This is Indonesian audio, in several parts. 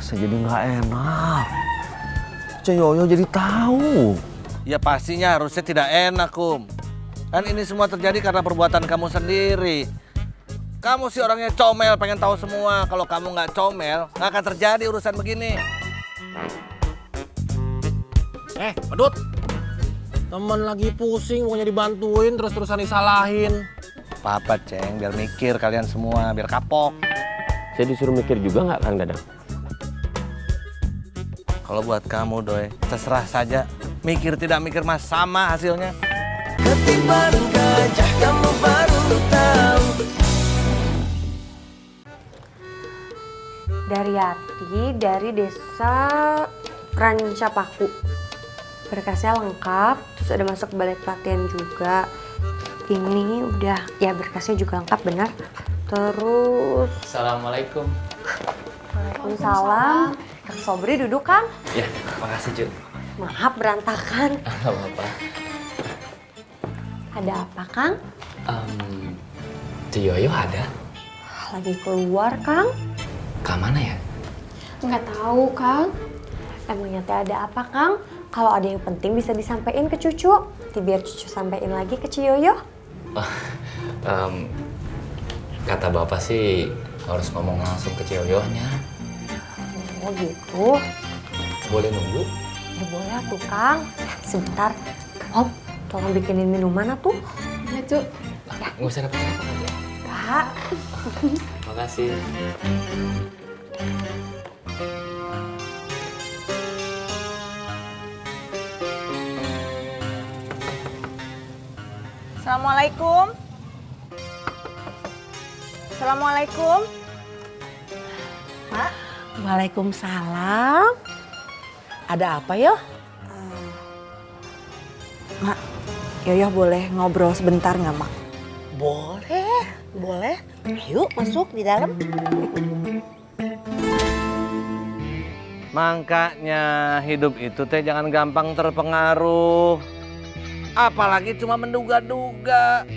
Saya jadi nggak enak. Ceyoyo jadi tahu. Ya pastinya harusnya tidak enak, Kum. Kan ini semua terjadi karena perbuatan kamu sendiri. Kamu sih orangnya comel, pengen tahu semua. Kalau kamu nggak comel, nggak akan terjadi urusan begini. Pedut. Temen lagi pusing, pokoknya dibantuin, terus-terusan disalahin. Apa, Ceng, biar mikir kalian semua, biar kapok. Saya disuruh mikir juga nggak, Kang Dadang? Kalau buat kamu, Doi, terserah saja. Mikir tidak mikir mas sama hasilnya. Ketimbang gajah kamu baru tahu. Daryati dari desa Rancapaku. Berkasnya lengkap, terus ada masuk balik pelatihan juga. Ini udah, ya berkasnya juga lengkap benar. Terus... Assalamualaikum. Waalaikumsalam. Kang Sobri duduk, Kang? Ya, makasih, Cuk. Maaf berantakan. Gak apa-apa. Ada apa, Kang? Ciyoyo ada? Lagi keluar, Kang? Kemana ya? Nggak tahu, Kang. Emangnya teh ada apa, Kang? Kalau ada yang penting bisa disampaikan ke cucu. Nanti biar cucu sampaikan lagi ke Ciyoyo. Kata bapak sih harus ngomong langsung ke Ciyoyonya. Oh gitu. Boleh nunggu? Ya boleh tuh, Kang. Sebentar. Om, tolong bikinin minuman atuh. Ya, Cuk. Nggak usah repot-repot aja. Kak. Makasih. Assalamualaikum. Assalamualaikum. Mak. Waalaikumsalam. Ada apa yo? Mak, Yoyo boleh ngobrol sebentar nggak, Mak? Boleh, boleh. Yuk masuk di dalam. Makanya hidup itu teh jangan gampang terpengaruh. Apalagi cuma menduga-duga.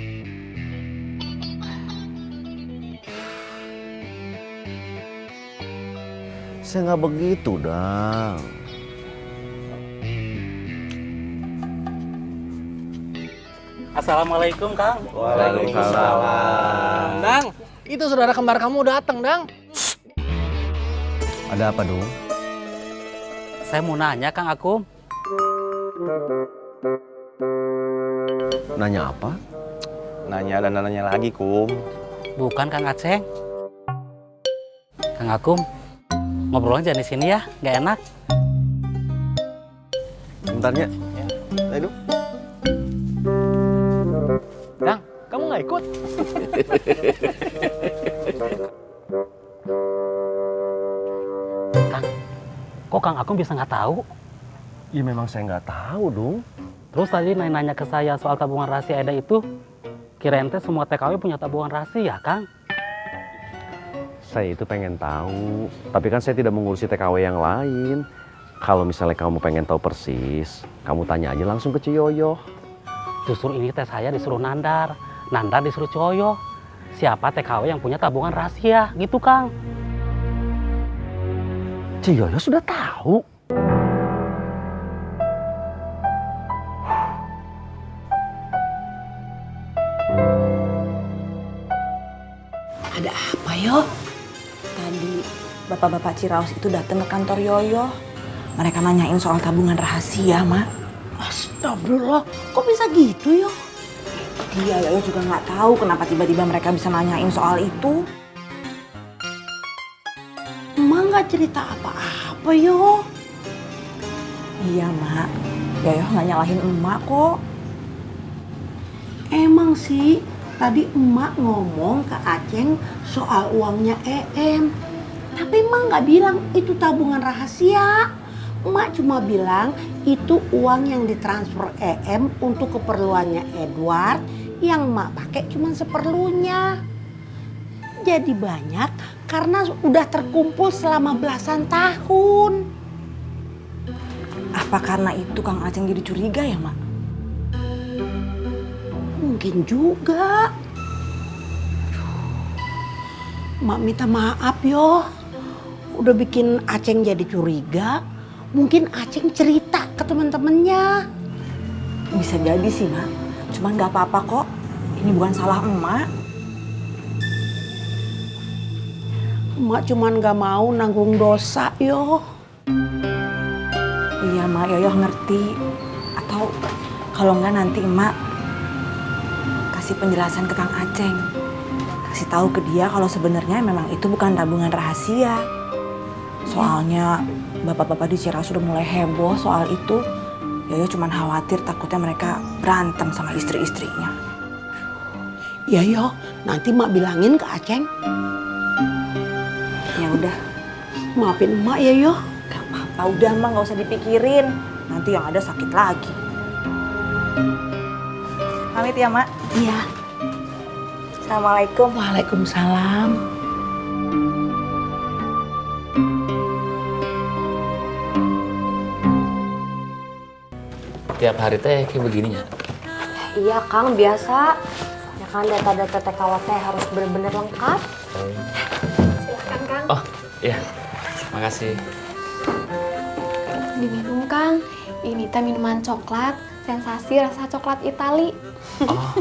Saya nggak begitu, Dang. Assalamualaikum, Kang. Waalaikumsalam. Dang, itu saudara kembar kamu datang, Dang. Ada apa, Dung? Saya mau nanya, Kang Akum. Nanya apa? Nanya dan nanya lagi, Kum. Bukan Kang Aceh. Kang Akum, ngobrolnya jangan di sini ya, nggak enak. Bentarnya. Ayo. Dang, kamu nggak ikut? Kang, kok Kang Akum bisa nggak tahu? Ya memang saya nggak tahu, Dung. Terus tadi nanya ke saya soal tabungan rahasia Eda itu, kirain teh semua TKW punya tabungan rahasia, Kang? Saya itu pengen tahu, tapi kan saya tidak mengurusi TKW yang lain. Kalau misalnya kamu pengen tahu persis, kamu tanya aja langsung ke Ciyoyo. Justru ini teh saya disuruh Nandar, Nandar disuruh Coyo. Siapa TKW yang punya tabungan rahasia, gitu Kang? Ciyoyo sudah tahu. Ada apa, Yo? Tadi bapak-bapak Ciraos itu datang ke kantor Yoyo. Mereka nanyain soal tabungan rahasia, Mak. Astagfirullah, kok bisa gitu yo? Iya, Yoyo juga nggak tahu kenapa tiba-tiba mereka bisa nanyain soal itu. Emak nggak cerita apa-apa yo. Iya, Mak. Yoyo nggak nyalahin emak kok. Emang sih, tadi emak ngomong ke Aceng soal uangnya EM. Tapi emak nggak bilang itu tabungan rahasia. Emak cuma bilang itu uang yang ditransfer EM untuk keperluannya Edward yang emak pakai cuma seperlunya. Jadi banyak karena udah terkumpul selama belasan tahun. Apa karena itu Kang Aceng jadi curiga ya, Mak? Mungkin juga. Mak minta maaf yo. udah bikin Aceng jadi curiga. Mungkin Aceng cerita ke teman-temannya. Bisa jadi sih, Mak. Cuma nggak apa-apa kok. Ini bukan salah emak. Emak cuman gak mau nanggung dosa, yo. Iya, Mak. Yoyo ngerti. Atau kalau nggak nanti emak kasih penjelasan ke Kang Aceng. Kasih tahu ke dia kalau sebenarnya memang itu bukan tabungan rahasia. Soalnya bapak-bapak di Ciraos sudah mulai heboh soal itu. Yoyo cuman khawatir takutnya mereka berantem sama istri-istrinya. Ya yo, nanti mak bilangin ke Aceng. Ya udah, Maafin emak ya yo. gak apa-apa. Udah Mak, nggak usah dipikirin. Nanti yang ada sakit lagi. Pamit ya, Mak. Iya. Assalamualaikum. Waalaikumsalam. Tiap hari teh kayak begininya. Iya Kang, biasa. Soalnya kan data-data TKW teh harus bener-bener lengkap. Silahkan Kang. Oh, iya. Makasih. Diminum Kang, ini teh minuman coklat, sensasi rasa coklat Itali. Oh,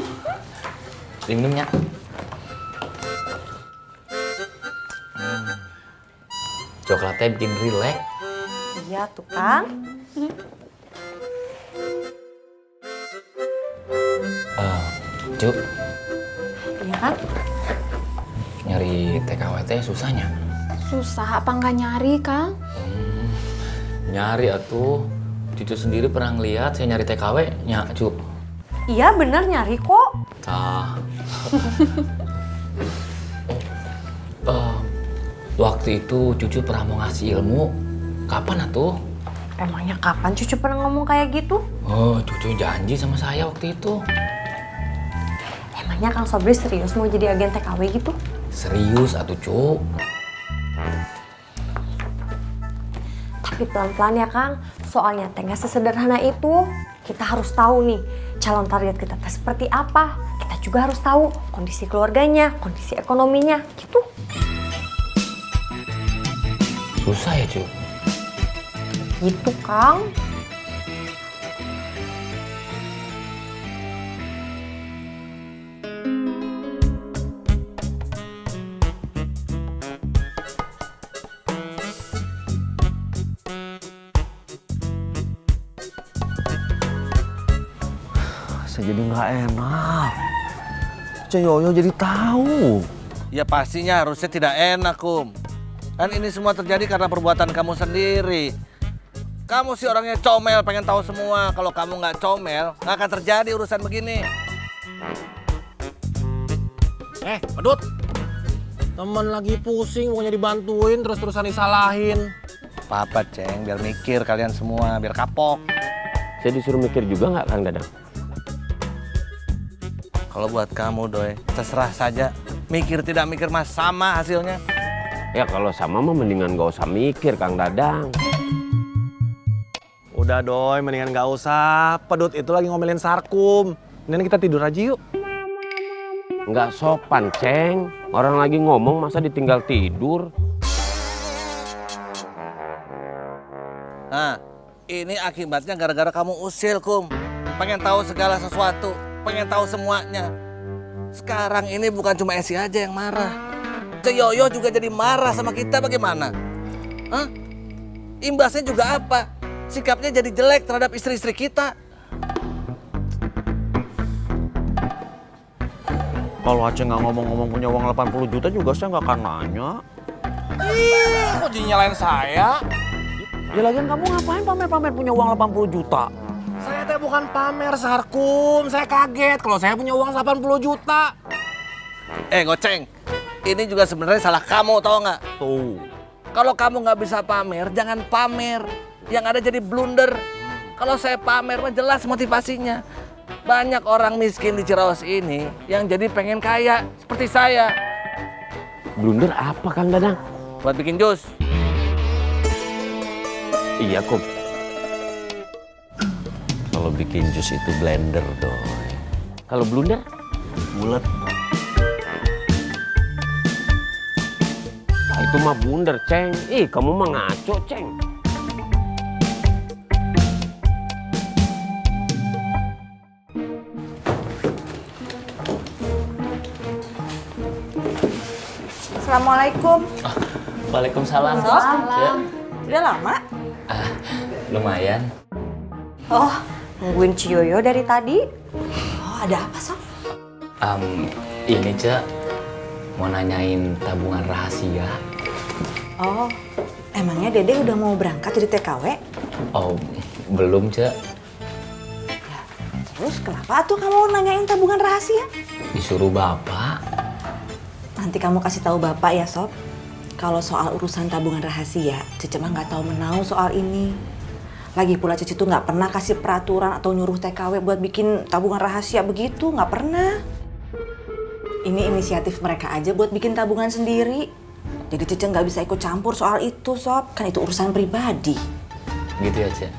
diminumnya. Coklatnya bikin rileks. Iya tuh Kang. Cuk, Iya kan? nyari TKWT susahnya. Susah apa nggak nyari Kang? Nyari atuh. Cucu sendiri pernah ngeliat saya nyari TKW, Cuk. Iya bener nyari kok. Tah. Waktu itu Cucu pernah mau ngasih ilmu. Kapan atuh? Emangnya kapan Cucu pernah ngomong kayak gitu? Oh, Cucu janji sama saya waktu itu. Emangnya Kang Sobri serius mau jadi agen TKW gitu? Serius atuh, Cuk. Tapi pelan-pelan ya Kang, soalnya teh nggak sesederhana itu. Kita harus tahu nih, calon target kita teh seperti apa. Kita juga harus tahu kondisi keluarganya, kondisi ekonominya, gitu. Susah ya, Cuk. Gitu Kang. Saya jadi nggak enak. Coyoyo jadi tahu. Ya pastinya harusnya tidak enak, Kum. Kan ini semua terjadi karena perbuatan kamu sendiri. Kamu sih orangnya comel, pengen tahu semua. Kalau kamu nggak comel, nggak akan terjadi urusan begini. Pedut. Temen lagi pusing, pokoknya dibantuin, terus-terusan disalahin. Apa, Ceng, biar mikir kalian semua, biar kapok. Saya disuruh mikir juga nggak, Kang Dadang? Kalau buat kamu, Doi, terserah saja. Mikir tidak mikir mas sama hasilnya. Ya kalau sama mah mendingan gak usah mikir, Kang Dadang. Udah Doi, mendingan gak usah. Pedut itu lagi ngomelin Sarkum. Ini kita tidur aja yuk. Nggak sopan, Ceng. Orang lagi ngomong masa ditinggal tidur. Nah, ini akibatnya gara-gara kamu usil, Kum. Pengen tahu segala sesuatu, pengen tahu semuanya. Sekarang ini bukan cuma Esi aja yang marah. Coyoyo juga jadi marah sama kita, bagaimana? Hah? Imbasnya juga apa? Sikapnya jadi jelek terhadap istri-istri kita. Kalau Aceh nggak ngomong-ngomong punya uang 80 juta juga saya nggak akan nanya. Kok jadi nyalain saya? Ya lagian kamu ngapain pamer-pamer punya uang 80 juta? Saya teh bukan pamer, Sarkum. Saya kaget kalau saya punya uang 80 juta. Goceng. Ini juga sebenarnya salah kamu, tau nggak? Tuh. Kalau kamu nggak bisa pamer, jangan pamer. Yang ada jadi blunder. Kalau saya pamer mah jelas motivasinya. Banyak orang miskin di Ciraos ini yang jadi pengen kaya seperti saya. Blunder apa, Kang Dadang? Buat bikin jus. Iya, Kum. Kalau bikin jus itu blender, Doi. Kalau blunder? Bulet. Itu mah blunder, Ceng. Ih, kamu mah ngaco, Ceng. Assalamualaikum. Waalaikumsalam. Salam. Udah lama? Lumayan. Oh, nungguin Ciyoyo dari tadi. Oh, ada apa, Sob? Ini Cek, mau nanyain tabungan rahasia. Oh, emangnya Dede udah mau berangkat jadi TKW? Oh, belum Cek. Terus kenapa tuh kamu nanyain tabungan rahasia? Disuruh Bapak. Nanti kamu kasih tahu Bapak ya, Sob. Kalau soal urusan tabungan rahasia, Cece mah nggak tahu menau soal ini. Lagi pula Cece tuh nggak pernah kasih peraturan atau nyuruh TKW buat bikin tabungan rahasia begitu, nggak pernah. Ini inisiatif mereka aja buat bikin tabungan sendiri. Jadi Cece nggak bisa ikut campur soal itu, Sob. Kan itu urusan pribadi. Gitu ya Cek?